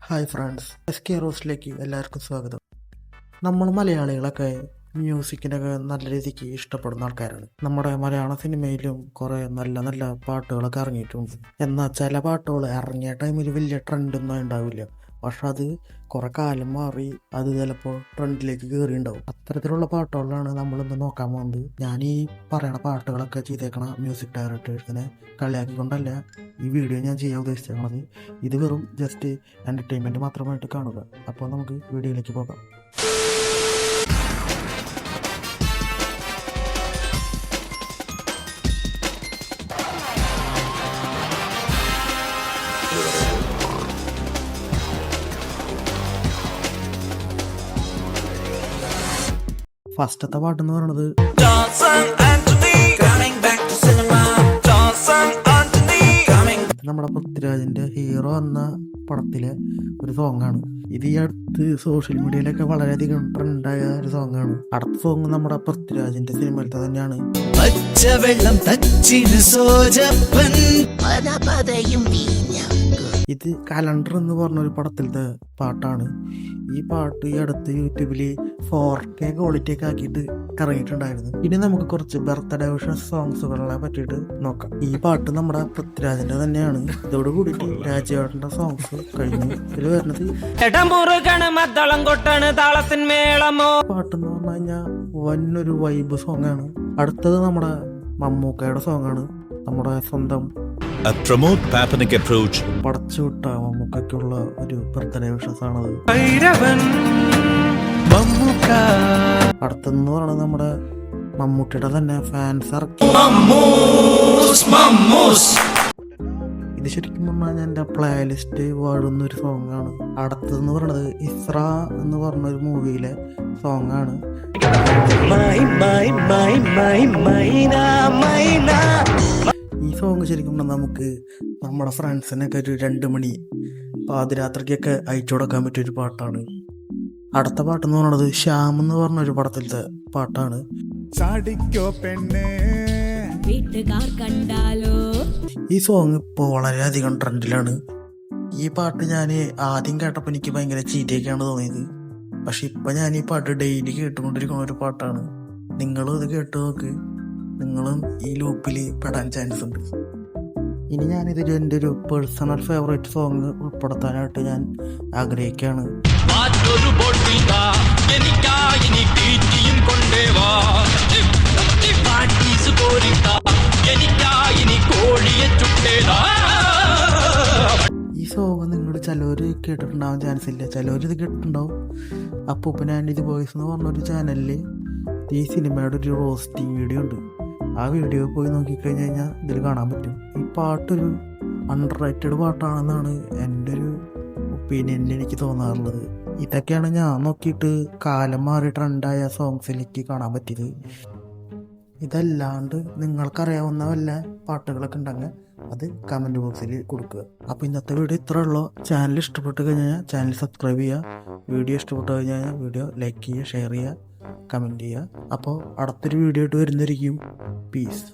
Hi friends, SK റോസിലേക്ക് എല്ലാവർക്കും സ്വാഗതം. നമ്മൾ മലയാളികളൊക്കെ മ്യൂസിക്കിനൊക്കെ നല്ല രീതിക്ക് ഇഷ്ടപ്പെടുന്ന ആൾക്കാരാണ്. നമ്മുടെ മലയാള സിനിമയിലും കുറേ നല്ല നല്ല പാട്ടുകളൊക്കെ ഇറങ്ങിയിട്ടുണ്ട്. എന്നാൽ ചില പാട്ടുകൾ ഇറങ്ങിയ ടൈമിൽ വലിയ ട്രെൻഡൊന്നും ഉണ്ടാവില്ല. പക്ഷെ അത് കുറേ കാലം മാറി അത് ചിലപ്പോൾ ട്രെൻഡിലേക്ക് കയറിയിട്ടുണ്ടാവും. അത്തരത്തിലുള്ള പാട്ടുകളാണ് നമ്മളിന്ന് നോക്കാൻ പോകുന്നത്. ഞാൻ ഈ പറയണ പാട്ടുകളൊക്കെ ചെയ്തേക്കണ മ്യൂസിക് ഡയറക്ടേഴ്സിനെ കളിയാക്കിക്കൊണ്ടല്ല ഈ വീഡിയോ ഞാൻ ചെയ്യാൻ ഉദ്ദേശിച്ചേക്കണത്. ഇത് വെറും ജസ്റ്റ് എൻ്റർടൈൻമെൻറ്റ് മാത്രമായിട്ട് കാണുക. അപ്പോൾ നമുക്ക് വീഡിയോയിലേക്ക് പോകാം. ഫസ്റ്റത്തെ പാട്ടെന്ന് പറയുന്നത് നമ്മുടെ പൃഥ്വിരാജിന്റെ ഹീറോ എന്ന പടത്തിലെ ഒരു സോങ്ങാണ്. ഇത് ഈ അടുത്ത് സോഷ്യൽ മീഡിയയിലൊക്കെ വളരെയധികം ട്രെൻഡായ ഒരു സോങ്ങാണ്. അടുത്ത സോങ് നമ്മുടെ പൃഥ്വിരാജിന്റെ സിനിമയിലത്തെ തന്നെയാണ്. ഇത് കലണ്ടർ എന്ന് പറഞ്ഞൊരു പടത്തിലത്തെ പാട്ടാണ്. ഈ പാട്ട് ഈ അടുത്ത് യൂട്യൂബിൽ 4K ക്വാളിറ്റി ഒക്കെ ആക്കിയിട്ട് ഇറങ്ങിയിട്ടുണ്ടായിരുന്നു. ഇനി നമുക്ക് കുറച്ച് ബർത്ത്ഡേ വിഷസ് സോങ്സുകളെ പറ്റിയിട്ട് നോക്കാം. ഈ പാട്ട് നമ്മുടെ പൃഥ്വിരാജിന്റെ തന്നെയാണ്. ഇതോട് കൂടിയിട്ട് രാജേട്ടന്റെ സോങ്സ് കഴിഞ്ഞു. ഇതിൽ വരുന്നത് പാട്ടെന്ന് പറഞ്ഞു കഴിഞ്ഞാൽ വന്നൊരു വൈബ് സോങ്ങാണ്. അടുത്തത് നമ്മുടെ മമ്മൂക്കയുടെ സോങ്ങാണ്. നമ്മുടെ സ്വന്തം പടച്ചുവിട്ട മമ്മൂക്കുള്ള ഒരു ബർത്ത്ഡേ വിഷസ് ആണത്. അടുത്തെന്ന് പറയുന്നത് നമ്മുടെ മമ്മൂട്ടിയുടെ തന്നെ ഫാൻസ് ഇറക്കി. ഇത് ശരിക്കും പറഞ്ഞാൽ എൻ്റെ പ്ലേ ലിസ്റ്റ് വാഴുന്നൊരു സോങ്ങാണ്. അടുത്തതെന്ന് പറയുന്നത് ഇസ്ര എന്ന് പറഞ്ഞൊരു മൂവിയിലെ സോങ്ങാണ്. ഈ സോങ് ശരിക്കും പറഞ്ഞാൽ നമുക്ക് നമ്മുടെ ഫ്രണ്ട്സിനൊക്കെ ഒരു 2 മണി പാതിരാത്രിക്കൊക്കെ അയച്ചു കൊടുക്കാൻ പറ്റിയൊരു പാട്ടാണ്. അടുത്ത പാട്ടെന്ന് പറയുന്നത് ശ്യാം എന്ന് പറഞ്ഞൊരു പടത്തിലത്തെ പാട്ടാണ്. ഈ സോങ് ഇപ്പോൾ വളരെയധികം ട്രെൻഡിലാണ്. ഈ പാട്ട് ഞാൻ ആദ്യം കേട്ടപ്പോൾ എനിക്ക് ഭയങ്കര ചീറ്റയൊക്കെയാണ് തോന്നിയത്. പക്ഷെ ഇപ്പം ഞാൻ ഈ പാട്ട് ഡെയിലി കേട്ടുകൊണ്ടിരിക്കുന്ന ഒരു പാട്ടാണ്. നിങ്ങളും ഇത് കേട്ട് നോക്ക്, നിങ്ങളും ഈ ലൂപ്പിൽ പെടാൻ ചാൻസ് ഉണ്ട്. ഇനി ഞാനിതിൽ എൻ്റെ ഒരു പേഴ്സണൽ ഫേവറേറ്റ് സോങ് ഉൾപ്പെടുത്താനായിട്ട് ഞാൻ ആഗ്രഹിക്കുകയാണ്. ഈ സോങ് നിങ്ങൾ ചിലവർ കേട്ടിട്ടുണ്ടാവാൻ ചാൻസ് ഇല്ല, ചിലവർ ഇത് കേട്ടിട്ടുണ്ടാവും. അപ്പൂപ്പൻ ആൻഡ് ദി ബോയ്സ് എന്ന് പറഞ്ഞൊരു ചാനലിൽ ഈ സിനിമയുടെ ഒരു റോസ്റ്റിംഗ് വീഡിയോ ഉണ്ട്. ആ വീഡിയോ പോയി നോക്കിക്കഴിഞ്ഞ് കഴിഞ്ഞാൽ ഇതിൽ കാണാൻ പറ്റും. ഈ പാട്ടൊരു അണ്ടർ റേറ്റഡ് പാട്ടാണെന്നാണ് എൻ്റെ ഒരു ഒപ്പീനിയനിൽ എനിക്ക് തോന്നാറുള്ളത്. ഇതൊക്കെയാണ് ഞാൻ നോക്കിയിട്ട് കാലം മാറി ട്രെൻഡായ സോങ്സിലേക്ക് കാണാൻ പറ്റിയത്. ഇതല്ലാണ്ട് നിങ്ങൾക്കറിയാവുന്ന വല്ല പാട്ടുകളൊക്കെ ഉണ്ടെങ്കിൽ അത് കമൻറ്റ് ബോക്സിൽ കൊടുക്കുക. അപ്പോൾ ഇന്നത്തെ വീഡിയോ ഇത്രേ ഉള്ളൂ. ചാനൽ ഇഷ്ടപ്പെട്ട് കഴിഞ്ഞാൽ ചാനൽ സബ്സ്ക്രൈബ് ചെയ്യുക. വീഡിയോ ഇഷ്ടപ്പെട്ട് കഴിഞ്ഞാൽ വീഡിയോ ലൈക്ക് ചെയ്യുക, ഷെയർ ചെയ്യുക, കമൻറ്റ് ചെയ്യുക. അപ്പോൾ അടുത്തൊരു വീഡിയോ ആയിട്ട് വരുന്നതായിരിക്കും. പീസ്.